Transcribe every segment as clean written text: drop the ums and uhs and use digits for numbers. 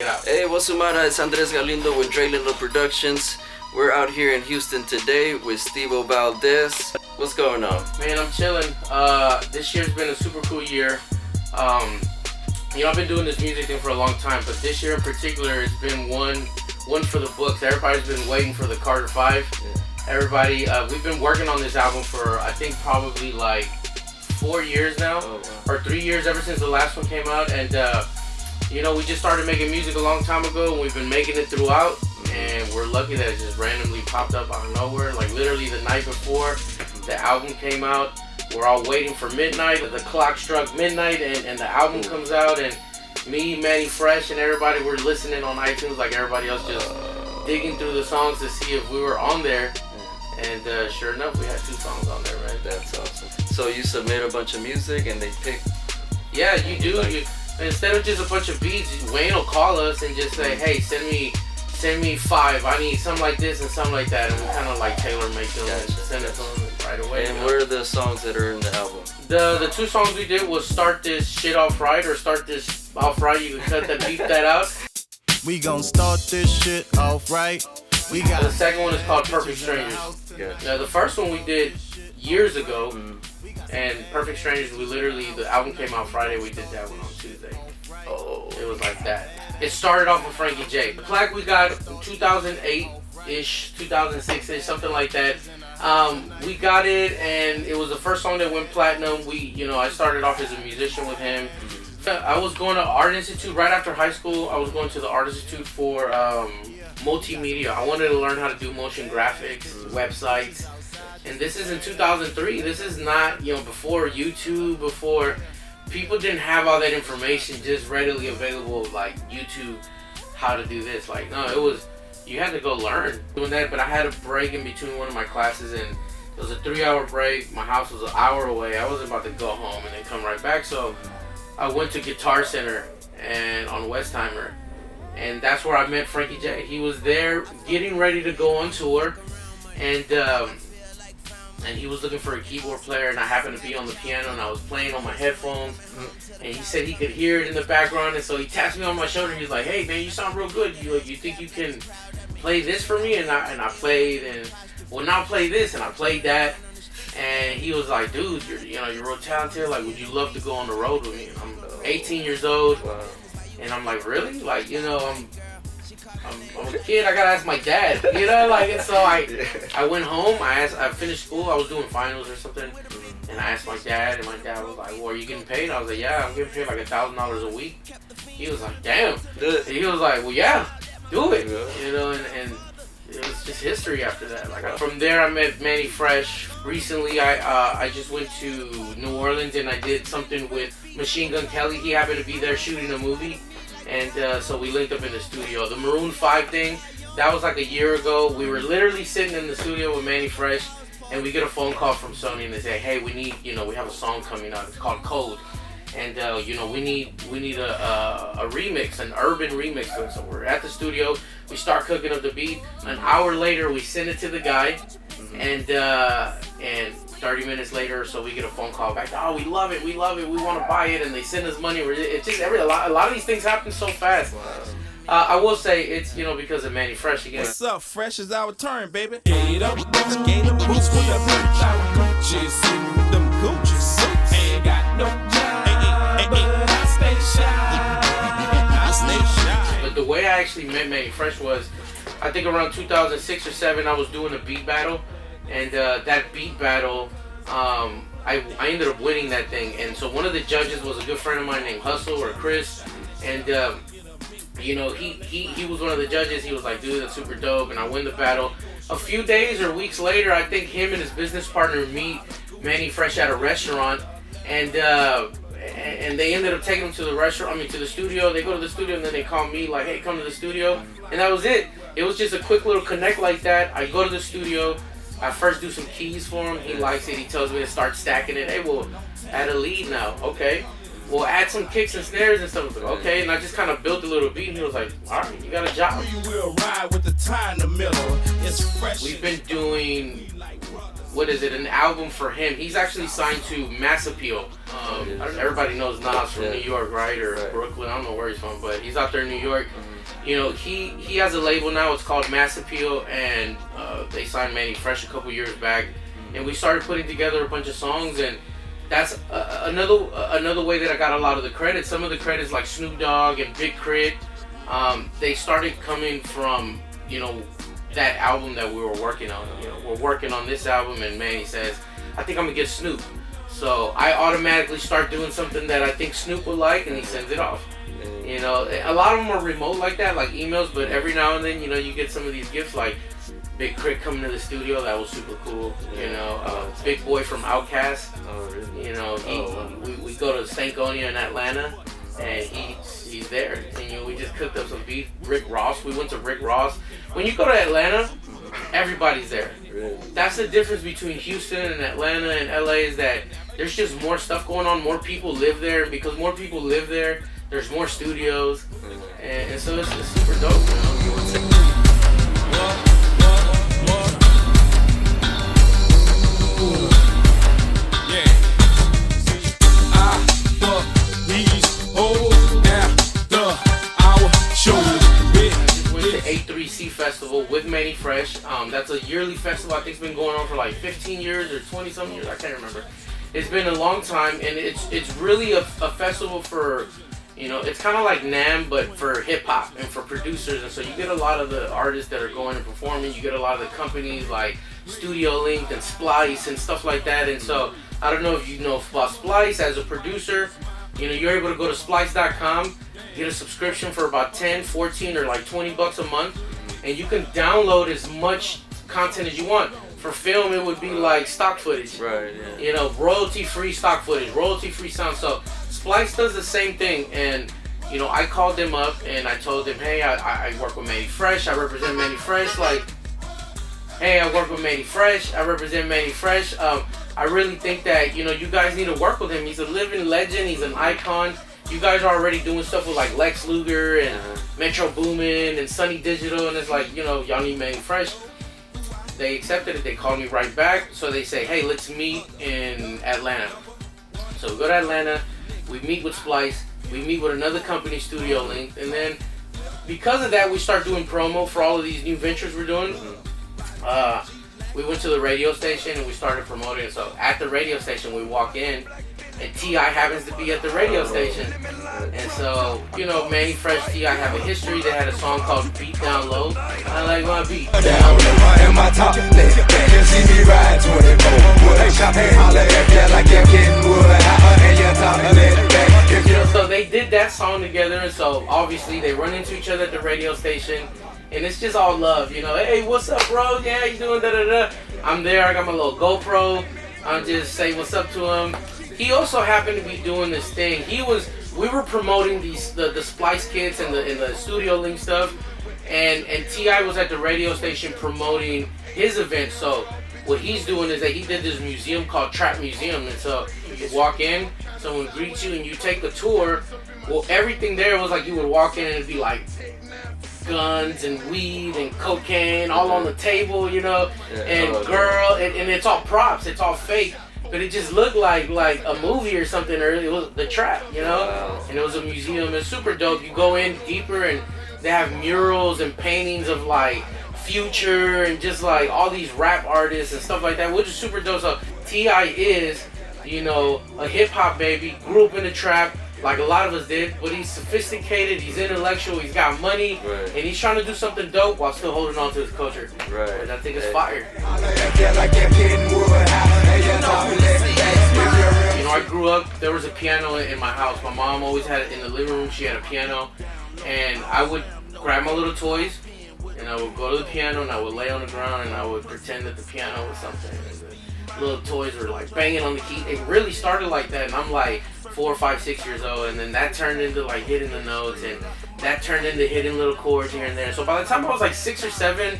Hey, what's up, Mara? It's Andres Galindo with Dre Little Productions. We're out here in Houston today with Steveo Valdez. What's going on? Man, I'm chilling. This year's been a super cool year. I've been doing this music thing for a long time, but this year in particular, it's been one for the books. Everybody's been waiting for the Carter V. Yeah. Everybody, we've been working on this album for, I think, probably like 4 years now, or 3 years ever since the last one came out. And we just started making music a long time ago, and we've been making it throughout. And we're lucky that it just randomly popped up out of nowhere. Like literally the night before the album came out, we're all waiting for midnight. The clock struck midnight, and the album comes out. And me, Manny Fresh, and everybody were listening on iTunes like everybody else, just digging through the songs to see if we were on there. And sure enough, we had 2 songs on there, man. That's awesome. So you submit a bunch of music and they pick? Yeah, you do. Instead of just a bunch of beats, Wayne will call us and just say, hey, send me 5. I need something like this and something like that. And we kind of like tailor make them and send it to them right away. And what are the songs that are in the album? The 2 songs we did was Start This Shit Off Right or Start This Off Right. You can cut that, beep that out. We gon' start this shit off right. The second one is called Perfect Strangers. Yeah. The first one we did years ago, and Perfect Strangers, the album came out Friday, we did that one on Tuesday. Oh. It was like that. It started off with Frankie J. The plaque we got in 2008-ish, 2006-ish, something like that. We got it, and it was the first song that went platinum. I started off as a musician with him. I was going to Art Institute right after high school. I was going to the Art Institute for multimedia. I wanted to learn how to do motion graphics, websites. And this is in 2003. This is not, before YouTube, before people didn't have all that information just readily available, like YouTube, how to do this. Like, no, it was, you had to go learn doing that. But I had a break in between one of my classes, and it was a 3-hour break. My house was an hour away. I wasn't about to go home and then come right back. So I went to Guitar Center and on Westheimer, and that's where I met Frankie J. He was there getting ready to go on tour, and he was looking for a keyboard player, and I happened to be on the piano, and I was playing on my headphones, and he said he could hear it in the background, and so he tapped me on my shoulder, and he's like, hey man, you sound real good, you think you can play this for me? And I played, and well, now play this, and I played that, and he was like, dude, you're real talented, like, would you love to go on the road with me? And I'm 18 years old, and I'm like, really? Like, I'm a kid, I gotta ask my dad, and so I went home, I finished school, I was doing finals or something, and I asked my dad, and my dad was like, well, are you getting paid? I was like, yeah, I'm getting paid like $1,000 a week. He was like, damn. And he was like, well, yeah, do it, and it was just history after that. Like, from there, I met Manny Fresh. Recently, I just went to New Orleans, and I did something with Machine Gun Kelly. He happened to be there shooting a movie. And so we linked up in the studio. The Maroon 5 thing, that was like a year ago. We were literally sitting in the studio with Manny Fresh, and we get a phone call from Sony, and they say, hey, we need, we have a song coming out. It's called Code. And, we need a remix, an urban remix. So we're at the studio. We start cooking up the beat. An hour later, we send it to the guy. And 30 minutes later or so, we get a phone call back. Oh, we love it, we want to buy it, and they send us money. It's just a lot of these things happen so fast. I will say it's because of Manny Fresh again. What's up, Fresh is our turn, baby. Get up, gator boots with the bitch out Gucci's, them Gucci suits. Ain't got no job, but I stay shy. But the way I actually met Manny Fresh was, I think around 2006 or 7, I was doing a beat battle. And that beat battle, I ended up winning that thing. And so one of the judges was a good friend of mine named Hustle or Chris. And, he was one of the judges. He was like, dude, that's super dope. And I win the battle. A few days or weeks later, I think him and his business partner meet Manny Fresh at a restaurant. And they ended up taking him to the studio. They go to the studio, and then they call me like, hey, come to the studio. And that was it. It was just a quick little connect like that. I go to the studio. I first do some keys for him. He likes it. He tells me to start stacking it. Hey, well, add a lead now. Okay. Well, add some kicks and snares and stuff. I was like, okay. And I just kind of built a little beat. And he was like, all right, you got a job. You will ride with the tie in the middle. It's fresh. We've been doing what is it, an album for him. He's actually signed to Mass Appeal. Everybody knows Nas from New York, right? Or Brooklyn, I don't know where he's from, but he's out there in New York. You know, he has a label now, it's called Mass Appeal, and they signed Manny Fresh a couple years back. And we started putting together a bunch of songs, and that's another way that I got a lot of the credit. Some of the credits, like Snoop Dogg and Big Crit, they started coming from, you know, that album that we were working on. You know, we're working on this album, and Manny says, I think I'm gonna get Snoop. So I automatically start doing something that I think Snoop would like, and he sends it off. You know, a lot of them are remote like that, like emails, but every now and then, you know, you get some of these gifts, like Big Crit coming to the studio. That was super cool. You know, Big Boy from Outkast. Oh, really? You know, we go to Stankonia in Atlanta, and he's there. And, you know, we just cooked up some beef. Rick Ross. We went to Rick Ross. When you go to Atlanta, everybody's there. Really? That's the difference between Houston and Atlanta and LA, is that there's just more stuff going on. More people live there, and because more people live there, there's more studios, and so it's super dope. You know? A3C Festival with Manny Fresh. That's a yearly festival. I think it's been going on for like 15 years or 20 something years. I can't remember. It's been a long time, and it's really a festival for, you know, it's kind of like NAMM, but for hip hop and for producers. And so you get a lot of the artists that are going and performing. You get a lot of the companies like Studio Link and Splice and stuff like that. And so I don't know if you know about Splice as a producer. You know, you're able to go to splice.com, get a subscription for about 10, 14, or like $20 a month, and you can download as much content as you want. For film, it would be like stock footage. Right, yeah. You know, royalty-free stock footage, royalty-free sound. So Splice does the same thing, and you know, I called them up and I told them, hey, I work with Manny Fresh, I represent Manny Fresh. Like, hey, I work with Manny Fresh, I represent Manny Fresh. I really think that, you know, you guys need to work with him. He's a living legend. He's an icon. You guys are already doing stuff with like Lex Luger and Metro Boomin and Sunny Digital, and it's like, you know, y'all need Manny Fresh. They accepted it. They called me right back. So they say, hey, let's meet in Atlanta. So we go to Atlanta. We meet with Splice. We meet with another company, Studio Link, and then because of that, we start doing promo for all of these new ventures we're doing. We went to the radio station and we started promoting it. So at the radio station, we walk in, and T.I. happens to be at the radio station. And so, you know, Manny Fresh, T.I. have a history. They had a song called Beat Down Low. I like my beat down low. And my top left, you see me ride 24. Wood shop and holler at you like you're getting wood. And your top left back. You know, so they did that song together. And so obviously they run into each other at the radio station. And it's just all love, you know. Hey, what's up, bro? Yeah, you doing da-da-da? I'm there. I got my little GoPro. I'm just saying what's up to him. He also happened to be doing this thing. We were promoting the Splice Kids and the Studio Link stuff, and T.I. was at the radio station promoting his event. So what he's doing is that he did this museum called Trap Museum, and so you walk in, someone greets you, and you take a tour. Well, everything there was like you would walk in and it'd be like guns and weed and cocaine all on the table, you know, and and it's all props, it's all fake, but it just looked like a movie or something, or it was the trap, you know. And it was a museum. It's super dope. You go in deeper and they have murals and paintings of like Future and just like all these rap artists and stuff like that, which is super dope. So T.I. is, you know, a hip hop baby, grew up in the trap like a lot of us did, but he's sophisticated, he's intellectual, he's got money, and he's trying to do something dope while still holding on to his culture. Right. And I think it's fire. You know, I grew up, there was a piano in my house. My mom always had it in the living room. She had a piano, and I would grab my little toys, and I would go to the piano, and I would lay on the ground, and I would pretend that the piano was something. And the little toys were like banging on the key. It really started like that, and I'm like 4, 5, 6 years old, and then that turned into like hitting the notes, and that turned into hitting little chords here and there. So by the time I was like 6 or 7,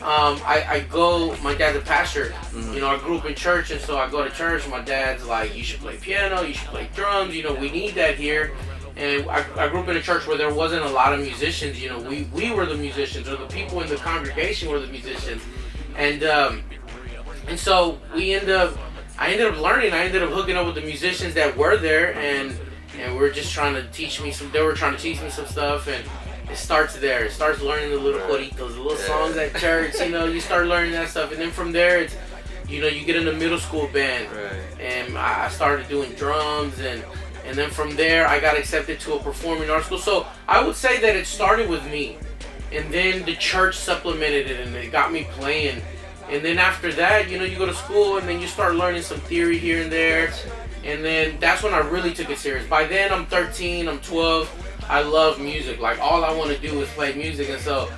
I go, my dad's a pastor, you know, I grew up in church, and so I go to church, and my dad's like, you should play piano, you should play drums, you know, we need that here. And I grew up in a church where there wasn't a lot of musicians, you know, we were the musicians, or the people in the congregation were the musicians. And And so I ended up learning. I ended up hooking up with the musicians that were there, and we're just trying to teach me some. They were trying to teach me some stuff, and it starts there. It starts learning the little coritos, the little songs at church. You start learning that stuff, and then from there, it's you get in the middle school band, and I started doing drums, and then from there, I got accepted to a performing arts school. So I would say that it started with me, and then the church supplemented it, and it got me playing. And then after that, you go to school, and then you start learning some theory here and there. And then that's when I really took it serious. By then, I'm 13, I'm 12. I love music. Like, all I want to do is play music. And so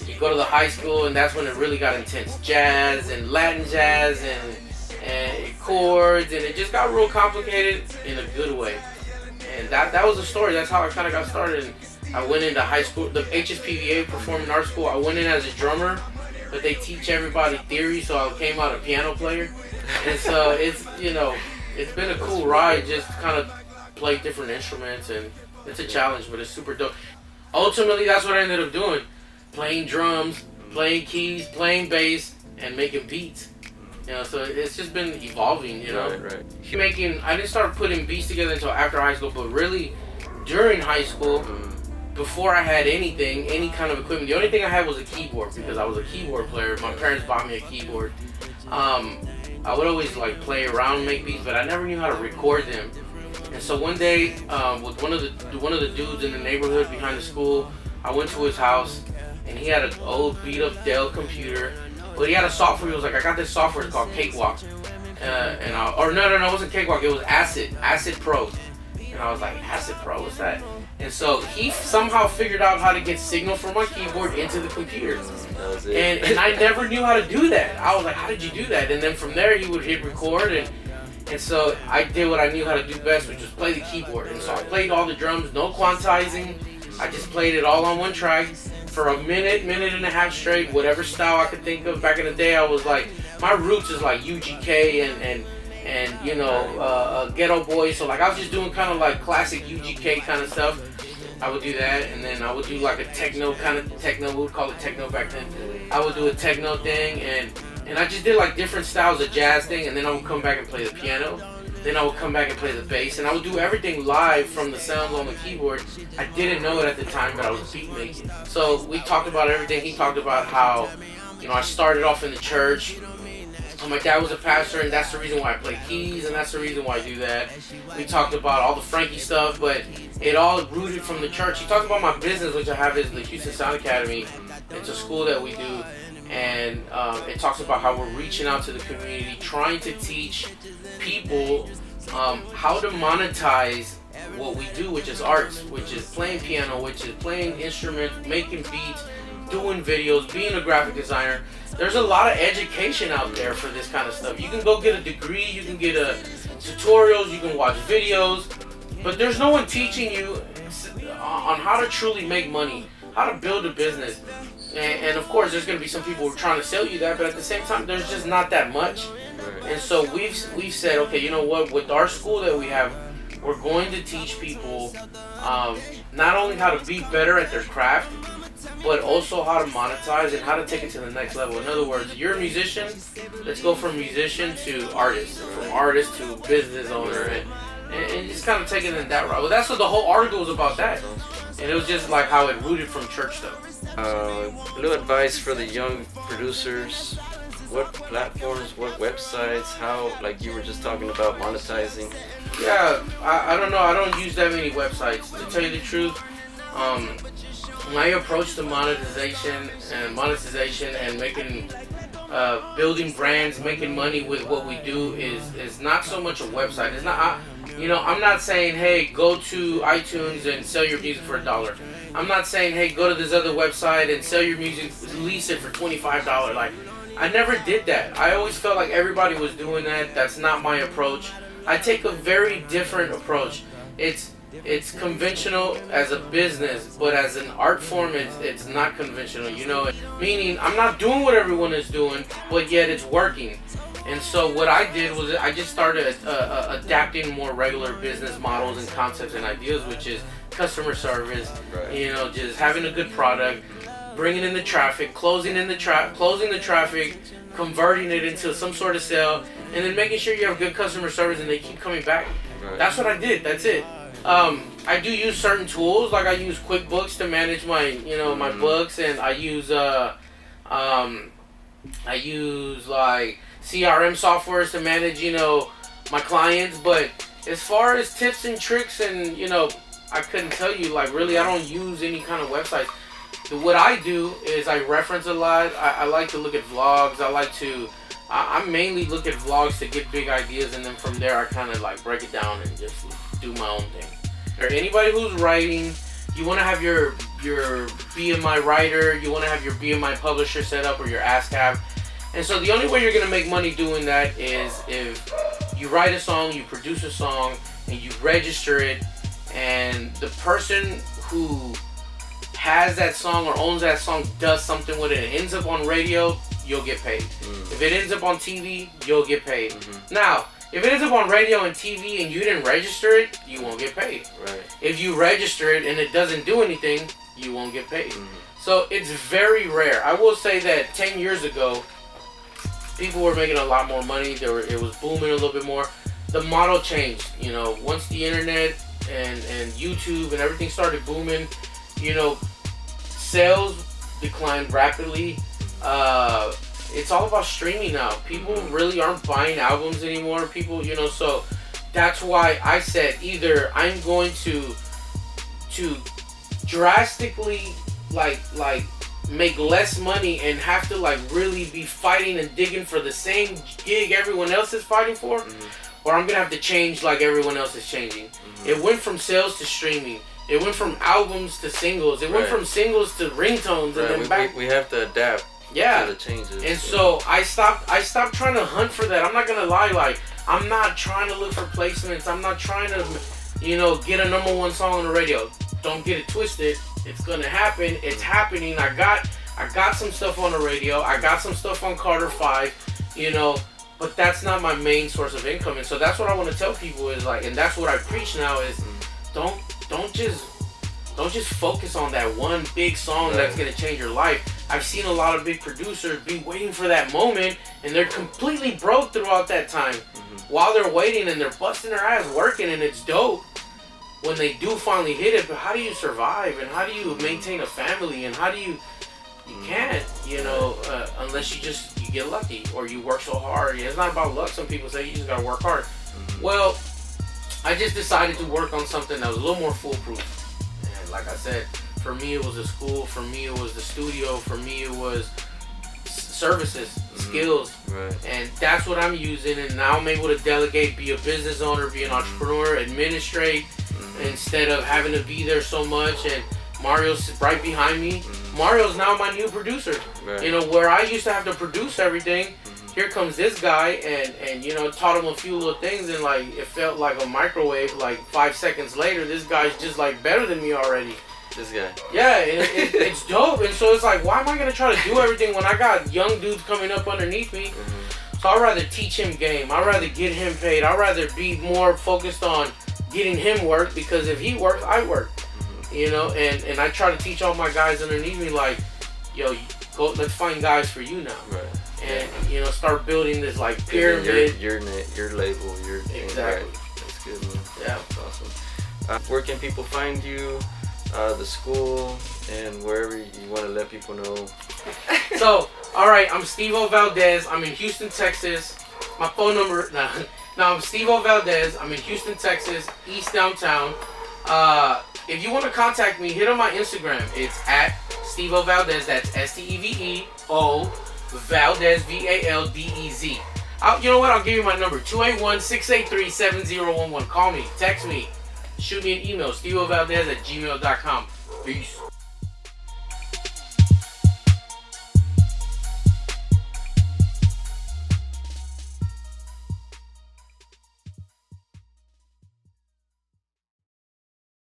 you go to the high school, and that's when it really got intense. Jazz and Latin jazz and chords. And it just got real complicated in a good way. And that was the story. That's how I kind of got started. And I went into high school, the HSPVA Performing Arts School. I went in as a drummer. But they teach everybody theory, so I came out a piano player. And so it's been a cool ride, just kind of play different instruments, and it's a challenge, but it's super dope. Ultimately, that's what I ended up doing. Playing drums, playing keys, playing bass, and making beats. So it's just been evolving, Right. I didn't start putting beats together until after high school, but really during high school, before I had anything, any kind of equipment, the only thing I had was a keyboard, because I was a keyboard player. My parents bought me a keyboard. I would always play around, make beats, but I never knew how to record them. And so one day, with one of the dudes in the neighborhood behind the school, I went to his house, and he had an old beat up Dell computer, but he had a software. He was like, I got this software, it's called Cakewalk. No, it wasn't Cakewalk, it was Acid Pro. And I was like, Acid Pro, what's that? And so he somehow figured out how to get signal from my keyboard into the computer. That was it. And I never knew how to do that. I was like, how did you do that? And then from there, he would hit record, and so I did what I knew how to do best, which was play the keyboard. And so I played all the drums, no quantizing. I just played it all on one track for a minute and a half straight, whatever style I could think of. Back in the day, I was like, my roots is like UGK and Ghetto Boy. So I was just doing kind of like classic UGK kind of stuff. I would do that, and then I would do like a techno, we would call it techno back then. I would do a techno thing, and I just did like different styles of jazz thing, and then I would come back and play the piano. Then I would come back and play the bass, and I would do everything live from the sounds on the keyboard. I didn't know it at the time, but I was beat making. So we talked about everything. He talked about how, I started off in the church. My dad was a pastor, and that's the reason why I play keys, and that's the reason why I do that. We talked about all the Frankie stuff, but it all rooted from the church. He talked about my business, which I have is the Houston Sound Academy. It's a school that we do, and it talks about how we're reaching out to the community, trying to teach people how to monetize what we do, which is arts, which is playing piano, which is playing instruments, making beats, doing videos, being a graphic designer. There's a lot of education out there for this kind of stuff. You can go get a degree, you can get tutorials, you can watch videos, but there's no one teaching you on how to truly make money, how to build a business. And of course, there's going to be some people who are trying to sell you that, but at the same time, there's just not that much. And so we've said, okay, you know what? With our school that we have, we're going to teach people not only how to be better at their craft, but also how to monetize and how to take it to the next level. In other words, you're a musician, let's go from musician to artist, from artist to business owner, and just kind of taking it that route. Well, that's what the whole article was about, that. And it was just like how it rooted from church stuff. Little advice for the young producers. What platforms, what websites, how, like you were just talking about monetizing? Yeah, I don't know. I don't use that many websites, to tell you the truth. My approach to monetization and making, building brands, making money with what we do is not so much a website. It's not, I'm not saying, hey, go to iTunes and sell your music for $1. I'm not saying, hey, go to this other website and sell your music, lease it for $25. Like, I never did that. I always felt like everybody was doing that. That's not my approach. I take a very different approach. It's conventional as a business, but as an art form, it's not conventional, Meaning, I'm not doing what everyone is doing, but yet it's working. And so what I did was I just started adapting more regular business models and concepts and ideas, which is customer service, right. Just having a good product, bringing in the traffic, closing the traffic, converting it into some sort of sale, and then making sure you have good customer service and they keep coming back. Right. That's what I did. That's it. I do use certain tools, like I use QuickBooks to manage my, my books, and I use like CRM softwares to manage, my clients. But as far as tips and tricks, and I couldn't tell you, like, really, I don't use any kind of websites. What I do is I reference a lot. I like to look at vlogs. I mainly look at vlogs to get big ideas, and then from there I kind of like break it down and just do my own thing. Or anybody who's writing, you want to have your BMI writer, you want to have your BMI publisher set up, or your ASCAP. And so the only way you're going to make money doing that is if you write a song, you produce a song, and you register it, and the person who has that song or owns that song does something with it and ends up on radio, you'll get paid. If it ends up on TV, you'll get paid. Now, if it ends up on radio and TV and you didn't register it, you won't get paid. Right. If you register it and it doesn't do anything, you won't get paid. So it's very rare. I will say that 10 years ago, people were making a lot more money. It was booming a little bit more. The model changed. Once the internet and YouTube and everything started booming, sales declined rapidly. It's all about streaming now. People really aren't buying albums anymore. People, so that's why I said either I'm going to drastically like make less money and have to like really be fighting and digging for the same gig everyone else is fighting for, or I'm gonna have to change like everyone else is changing. It went from sales to streaming. It went from albums to singles. It went from singles to ringtones, and then back. We have to adapt. Yeah. To the changes. And so I stopped trying to hunt for that. I'm not gonna lie, like I'm not trying to look for placements. I'm not trying to, get a #1 song on the radio. Don't get it twisted. It's gonna happen. It's happening. I got some stuff on the radio. I got some stuff on Carter V, but that's not my main source of income. And so that's what I want to tell people is like, and that's what I preach now is, don't just focus on that one big song that's gonna change your life. I've seen a lot of big producers be waiting for that moment, and they're completely broke throughout that time. While they're waiting, and they're busting their ass working, and it's dope when they do finally hit it. But how do you survive, and how do you maintain a family, and how do you can't, unless you get lucky or you work so hard. It's not about luck. Some people say you just gotta work hard. Well, I just decided to work on something that was a little more foolproof. And like I said, for me it was a school, for me it was the studio, for me it was services, skills. Right. And that's what I'm using, and now I'm able to delegate, be a business owner, be an entrepreneur, administrate, instead of having to be there so much. And Mario's right behind me. Mario's now my new producer. Right. Where I used to have to produce everything, here comes this guy and taught him a few little things, and like it felt like a microwave. Like 5 seconds later, this guy's just like better than me already. This guy. Yeah, and it's dope. And so it's like, why am I gonna try to do everything when I got young dudes coming up underneath me? So I'd rather teach him game. I'd rather get him paid. I'd rather be more focused on getting him work, because if he works, I work. And I try to teach all my guys underneath me, like, yo, go, let's find guys for you now. Right. And start building this like pyramid. Your label, your thing. Exactly. Right. That's good, man. Yeah, that's awesome. Where can people find you? The school, and wherever you want to let people know. So, all right, I'm Steveo Valdez. I'm in Houston, Texas. My phone number. I'm Steveo Valdez. I'm in Houston, Texas, East Downtown. If you want to contact me, hit on my Instagram. It's at Steveo Valdez. That's STEVEO Valdez VALDEZ. You know what? I'll give you my number: 281-683-7011. Call me, text me, shoot me an email: SteveoValdez@gmail.com. Peace.